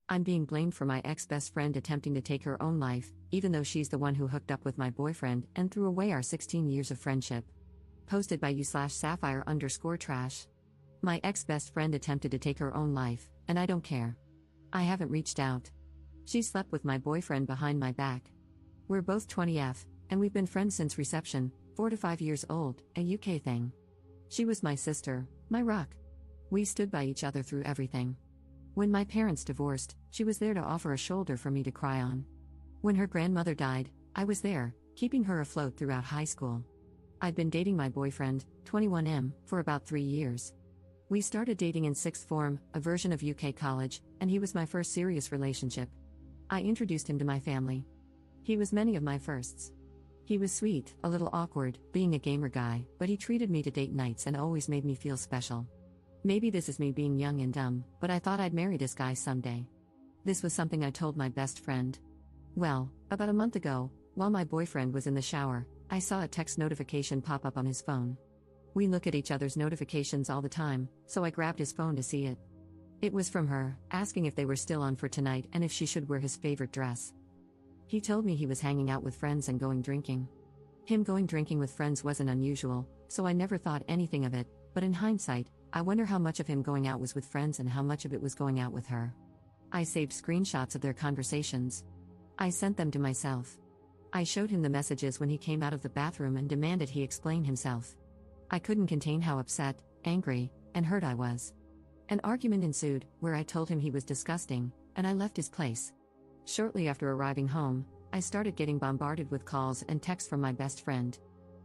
I'm being blamed for my ex-best friend attempting to take her own life, even though she's the one who hooked up with my boyfriend and threw away our 16 years of friendship. Posted by you/sapphire_trash. My ex-best friend attempted to take her own life, and I don't care. I haven't reached out. She slept with my boyfriend behind my back. We're both 20F, and we've been friends since reception, 4 to 5 years old, a UK thing. She was my sister, my rock. We stood by each other through everything. When my parents divorced, she was there to offer a shoulder for me to cry on. When her grandmother died, I was there, keeping her afloat throughout high school. I'd been dating my boyfriend, 21M, for about 3 years. We started dating in sixth form, a version of UK college, and he was my first serious relationship. I introduced him to my family. He was many of my firsts. He was sweet, a little awkward, being a gamer guy, but he treated me to date nights and always made me feel special. Maybe this is me being young and dumb, but I thought I'd marry this guy someday. This was something I told my best friend. Well, about a month ago, while my boyfriend was in the shower, I saw a text notification pop up on his phone. We look at each other's notifications all the time, so I grabbed his phone to see it. It was from her, asking if they were still on for tonight and if she should wear his favorite dress. He told me he was hanging out with friends and going drinking. Him going drinking with friends wasn't unusual, so I never thought anything of it, but in hindsight, I wonder how much of him going out was with friends and how much of it was going out with her. I saved screenshots of their conversations. I sent them to myself. I showed him the messages when he came out of the bathroom and demanded he explain himself. I couldn't contain how upset, angry, and hurt I was. An argument ensued, where I told him he was disgusting, and I left his place. Shortly after arriving home, I started getting bombarded with calls and texts from my best friend.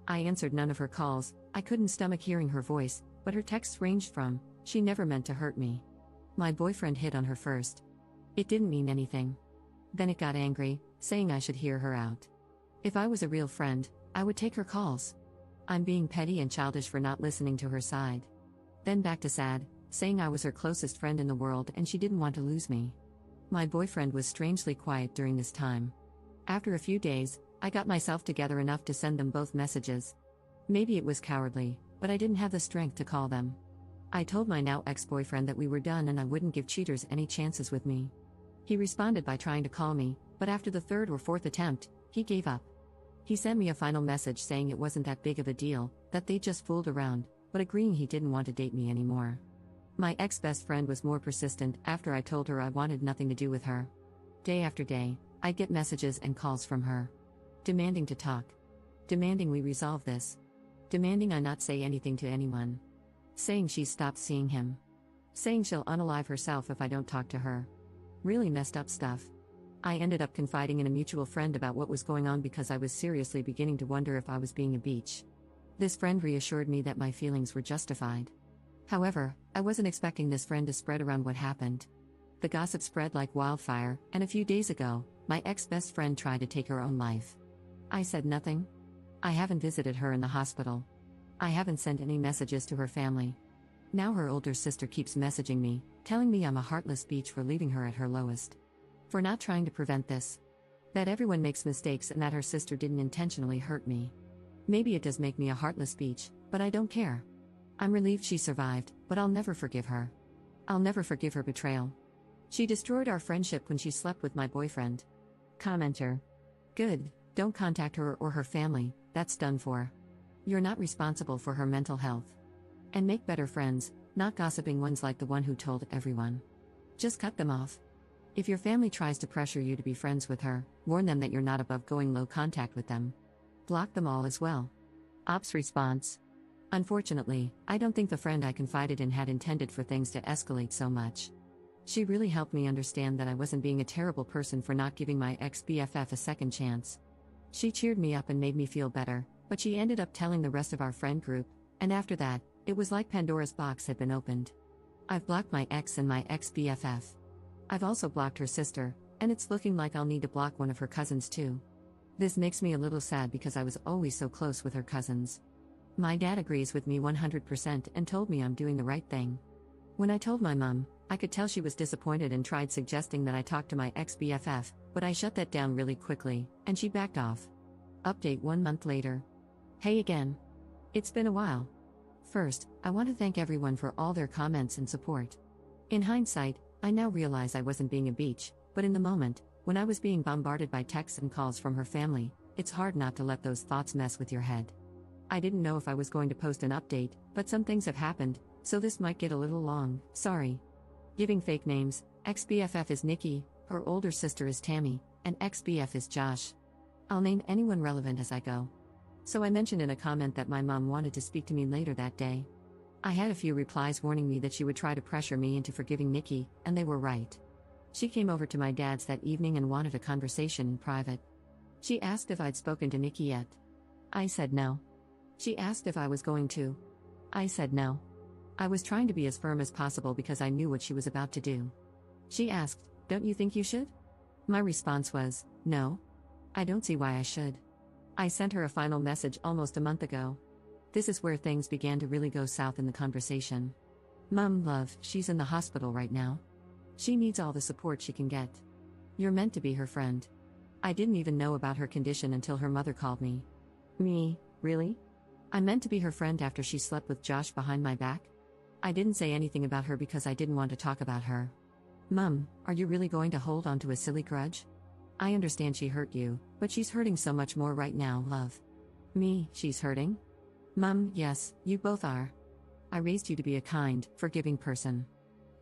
I answered none of her calls. I couldn't stomach hearing her voice, but her texts ranged from, "She never meant to hurt me. My boyfriend hit on her first. It didn't mean anything." Then it got angry, saying I should hear her out. If I was a real friend, I would take her calls. I'm being petty and childish for not listening to her side. Then back to sad, saying I was her closest friend in the world and she didn't want to lose me. My boyfriend was strangely quiet during this time. After a few days, I got myself together enough to send them both messages. Maybe it was cowardly, but I didn't have the strength to call them. I told my now ex-boyfriend that we were done and I wouldn't give cheaters any chances with me. He responded by trying to call me, but after the third or fourth attempt, he gave up. He sent me a final message saying it wasn't that big of a deal, that they just fooled around, but agreeing he didn't want to date me anymore. My ex-best friend was more persistent after I told her I wanted nothing to do with her. Day after day, I'd get messages and calls from her. Demanding to talk. Demanding we resolve this. Demanding I not say anything to anyone. Saying she's stopped seeing him. Saying she'll unalive herself if I don't talk to her. Really messed up stuff. I ended up confiding in a mutual friend about what was going on because I was seriously beginning to wonder if I was being a bitch. This friend reassured me that my feelings were justified. However, I wasn't expecting this friend to spread around what happened. The gossip spread like wildfire, and a few days ago, my ex-best friend tried to take her own life. I said nothing. I haven't visited her in the hospital. I haven't sent any messages to her family. Now her older sister keeps messaging me, telling me I'm a heartless bitch for leaving her at her lowest. For not trying to prevent this. That everyone makes mistakes and that her sister didn't intentionally hurt me. Maybe it does make me a heartless bitch, but I don't care. I'm relieved she survived, but I'll never forgive her. I'll never forgive her betrayal. She destroyed our friendship when she slept with my boyfriend. Commenter. Good, don't contact her or her family, that's done for. You're not responsible for her mental health. And make better friends, not gossiping ones like the one who told everyone. Just cut them off. If your family tries to pressure you to be friends with her, warn them that you're not above going low contact with them. Block them all as well. Ops response. Unfortunately, I don't think the friend I confided in had intended for things to escalate so much. She really helped me understand that I wasn't being a terrible person for not giving my ex-BFF a second chance. She cheered me up and made me feel better, but she ended up telling the rest of our friend group, and after that, it was like Pandora's box had been opened. I've blocked my ex and my ex-BFF. I've also blocked her sister, and it's looking like I'll need to block one of her cousins too. This makes me a little sad because I was always so close with her cousins. My dad agrees with me 100% and told me I'm doing the right thing. When I told my mom, I could tell she was disappointed and tried suggesting that I talk to my ex-BFF, but I shut that down really quickly, and she backed off. Update 1 month later. Hey again. It's been a while. First, I want to thank everyone for all their comments and support. In hindsight, I now realize I wasn't being a beach, but in the moment, when I was being bombarded by texts and calls from her family, it's hard not to let those thoughts mess with your head. I didn't know if I was going to post an update, but some things have happened, so this might get a little long, sorry. Giving fake names, ex-BFF is Nikki, her older sister is Tammy, and ex-BF is Josh. I'll name anyone relevant as I go. So I mentioned in a comment that my mom wanted to speak to me later that day. I had a few replies warning me that she would try to pressure me into forgiving Nikki, and they were right. She came over to my dad's that evening and wanted a conversation in private. She asked if I'd spoken to Nikki yet. I said no. She asked if I was going to. I said no. I was trying to be as firm as possible because I knew what she was about to do. She asked, "Don't you think you should?" My response was, "No. I don't see why I should." I sent her a final message almost a month ago. This is where things began to really go south in the conversation. "Mum, love, she's in the hospital right now. She needs all the support she can get. You're meant to be her friend." I didn't even know about her condition until her mother called me. Me, really? I meant to be her friend after she slept with Josh behind my back? I didn't say anything about her because I didn't want to talk about her. "Mum, are you really going to hold on to a silly grudge? I understand she hurt you, but she's hurting so much more right now, love." Me, she's hurting? Mum, yes, you both are. I raised you to be a kind, forgiving person.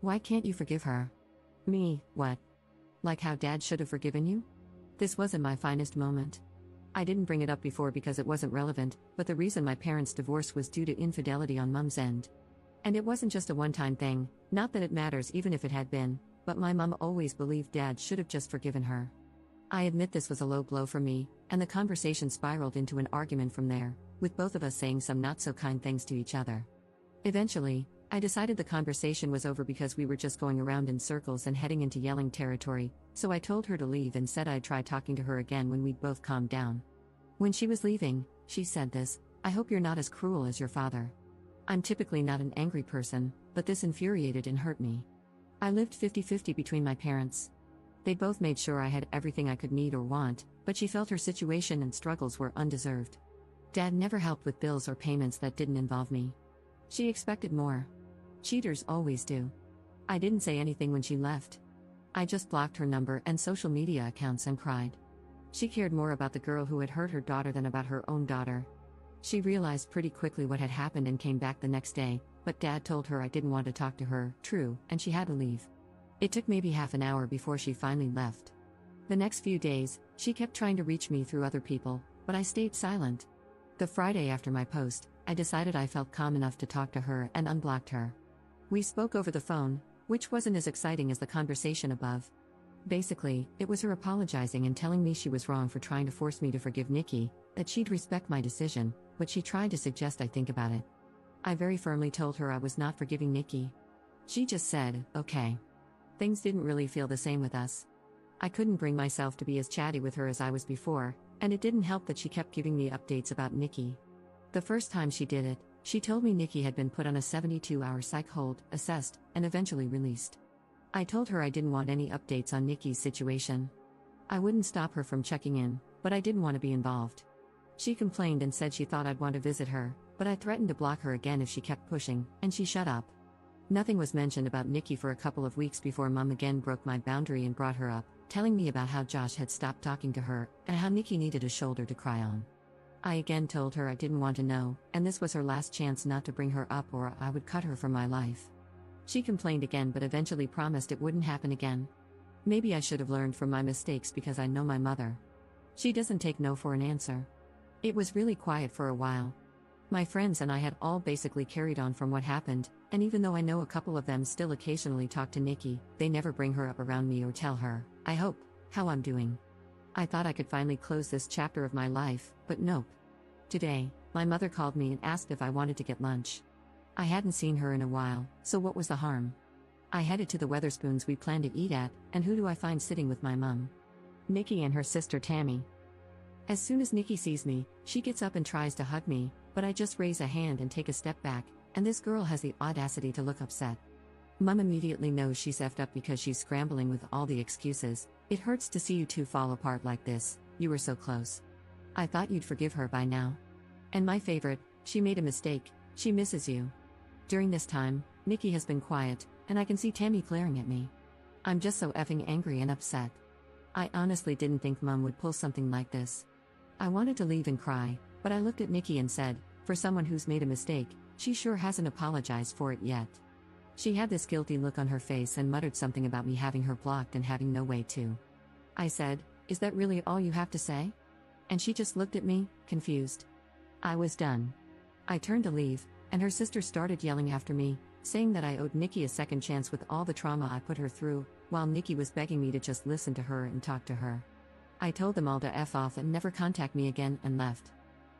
Why can't you forgive her? Me, what? Like how Dad should have forgiven you? This wasn't my finest moment. I didn't bring it up before because it wasn't relevant, but the reason my parents' divorce was due to infidelity on Mum's end. And it wasn't just a one-time thing, not that it matters even if it had been, but my mum always believed Dad should have just forgiven her. I admit this was a low blow for me, and the conversation spiraled into an argument from there, with both of us saying some not-so-kind things to each other. Eventually, I decided the conversation was over because we were just going around in circles and heading into yelling territory, so I told her to leave and said I'd try talking to her again when we'd both calmed down. When she was leaving, she said this, "I hope you're not as cruel as your father." I'm typically not an angry person, but this infuriated and hurt me. I lived 50-50 between my parents. They both made sure I had everything I could need or want, but she felt her situation and struggles were undeserved. Dad never helped with bills or payments that didn't involve me. She expected more. Cheaters always do. I didn't say anything when she left. I just blocked her number and social media accounts and cried. She cared more about the girl who had hurt her daughter than about her own daughter. She realized pretty quickly what had happened and came back the next day, but Dad told her I didn't want to talk to her, true, and she had to leave. It took maybe half an hour before she finally left. The next few days, she kept trying to reach me through other people, but I stayed silent. The Friday after my post, I decided I felt calm enough to talk to her and unblocked her. We spoke over the phone, which wasn't as exciting as the conversation above. Basically, it was her apologizing and telling me she was wrong for trying to force me to forgive Nikki, that she'd respect my decision, but she tried to suggest I think about it. I very firmly told her I was not forgiving Nikki. She just said, okay. Things didn't really feel the same with us. I couldn't bring myself to be as chatty with her as I was before, and it didn't help that she kept giving me updates about Nikki. The first time she did it, she told me Nikki had been put on a 72-hour psych hold, assessed, and eventually released. I told her I didn't want any updates on Nikki's situation. I wouldn't stop her from checking in, but I didn't want to be involved. She complained and said she thought I'd want to visit her, but I threatened to block her again if she kept pushing, and she shut up. Nothing was mentioned about Nikki for a couple of weeks before Mom again broke my boundary and brought her up, telling me about how Josh had stopped talking to her, and how Nikki needed a shoulder to cry on. I again told her I didn't want to know, and this was her last chance not to bring her up or I would cut her from my life. She complained again but eventually promised it wouldn't happen again. Maybe I should have learned from my mistakes because I know my mother. She doesn't take no for an answer. It was really quiet for a while. My friends and I had all basically carried on from what happened, and even though I know a couple of them still occasionally talk to Nikki, they never bring her up around me or tell her, I hope, how I'm doing. I thought I could finally close this chapter of my life, but nope. Today, my mother called me and asked if I wanted to get lunch. I hadn't seen her in a while, so what was the harm? I headed to the Weatherspoons we planned to eat at, and who do I find sitting with my mum? Nikki and her sister Tammy. As soon as Nikki sees me, she gets up and tries to hug me, but I just raise a hand and take a step back, and this girl has the audacity to look upset. Mum immediately knows she's effed up because she's scrambling with all the excuses. It hurts to see you two fall apart like this, you were so close. I thought you'd forgive her by now. And my favorite, she made a mistake, she misses you. During this time, Nikki has been quiet, and I can see Tammy glaring at me. I'm just so effing angry and upset. I honestly didn't think Mom would pull something like this. I wanted to leave and cry, but I looked at Nikki and said, for someone who's made a mistake, she sure hasn't apologized for it yet. She had this guilty look on her face and muttered something about me having her blocked and having no way to. I said, "Is that really all you have to say?" And she just looked at me, confused. I was done. I turned to leave, and her sister started yelling after me, saying that I owed Nikki a second chance with all the trauma I put her through, while Nikki was begging me to just listen to her and talk to her. I told them all to F off and never contact me again and left.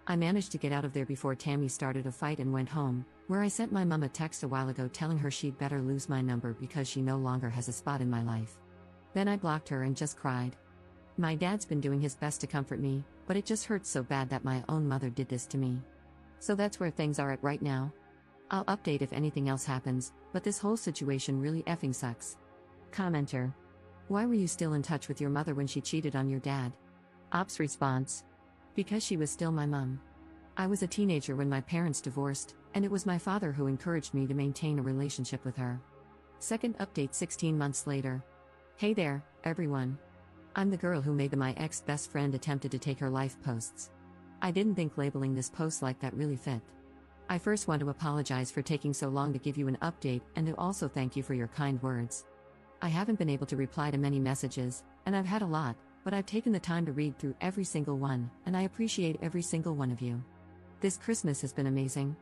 I managed to get out of there before Tammy started a fight and went home, where I sent my mom a text a while ago telling her she'd better lose my number because she no longer has a spot in my life. Then I blocked her and just cried. My dad's been doing his best to comfort me, but it just hurts so bad that my own mother did this to me. So that's where things are at right now. I'll update if anything else happens, but this whole situation really effing sucks. Commenter. Why were you still in touch with your mother when she cheated on your dad? Ops response. Because she was still my mom. I was a teenager when my parents divorced, and it was my father who encouraged me to maintain a relationship with her. Second update 16 months later. Hey there, everyone. I'm the girl who made the "my ex-best friend attempted to take her life" posts. I didn't think labeling this post like that really fit. I first want to apologize for taking so long to give you an update and to also thank you for your kind words. I haven't been able to reply to many messages, and I've had a lot, but I've taken the time to read through every single one, and I appreciate every single one of you. This Christmas has been amazing.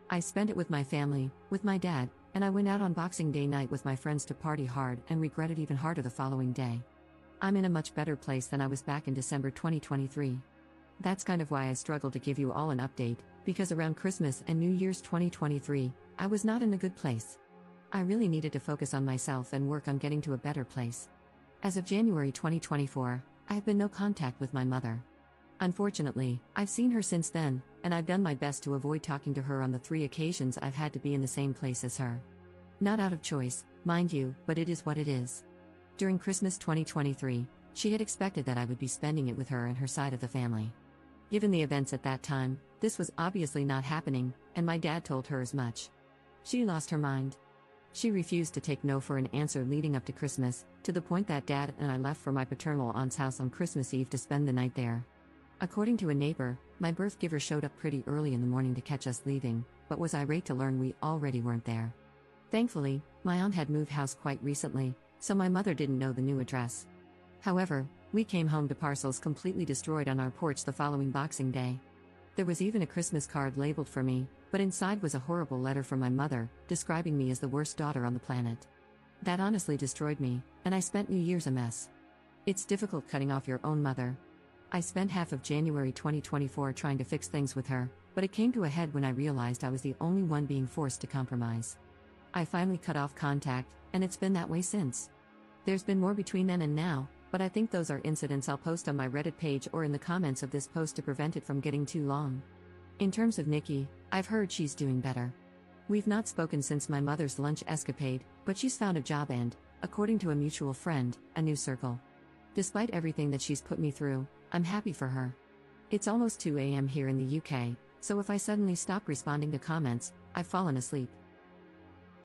I spent it with my family, with my dad, and I went out on Boxing Day night with my friends to party hard and regret it even harder the following day. I'm in a much better place than I was back in December 2023. That's kind of why I struggled to give you all an update, because around Christmas and New Year's 2023, I was not in a good place. I really needed to focus on myself and work on getting to a better place. As of January 2024, I have been no contact with my mother. Unfortunately, I've seen her since then, and I've done my best to avoid talking to her on the 3 occasions I've had to be in the same place as her. Not out of choice, mind you, but it is what it is. During Christmas 2023, she had expected that I would be spending it with her and her side of the family. Given the events at that time, this was obviously not happening, and my dad told her as much. She lost her mind. She refused to take no for an answer leading up to Christmas, to the point that Dad and I left for my paternal aunt's house on Christmas Eve to spend the night there. According to a neighbor, my birth giver showed up pretty early in the morning to catch us leaving, but was irate to learn we already weren't there. Thankfully, my aunt had moved house quite recently, so my mother didn't know the new address. However, we came home to parcels completely destroyed on our porch the following Boxing Day. There was even a Christmas card labeled for me, but inside was a horrible letter from my mother, describing me as the worst daughter on the planet. That honestly destroyed me, and I spent New Year's a mess. It's difficult cutting off your own mother. I spent half of January 2024 trying to fix things with her, but it came to a head when I realized I was the only one being forced to compromise. I finally cut off contact, and it's been that way since. There's been more between then and now, but I think those are incidents I'll post on my Reddit page or in the comments of this post to prevent it from getting too long. In terms of Nikki, I've heard she's doing better. We've not spoken since my mother's lunch escapade, but she's found a job and, according to a mutual friend, a new circle. Despite everything that she's put me through, I'm happy for her. It's almost 2 a.m. here in the UK, so if I suddenly stop responding to comments, I've fallen asleep.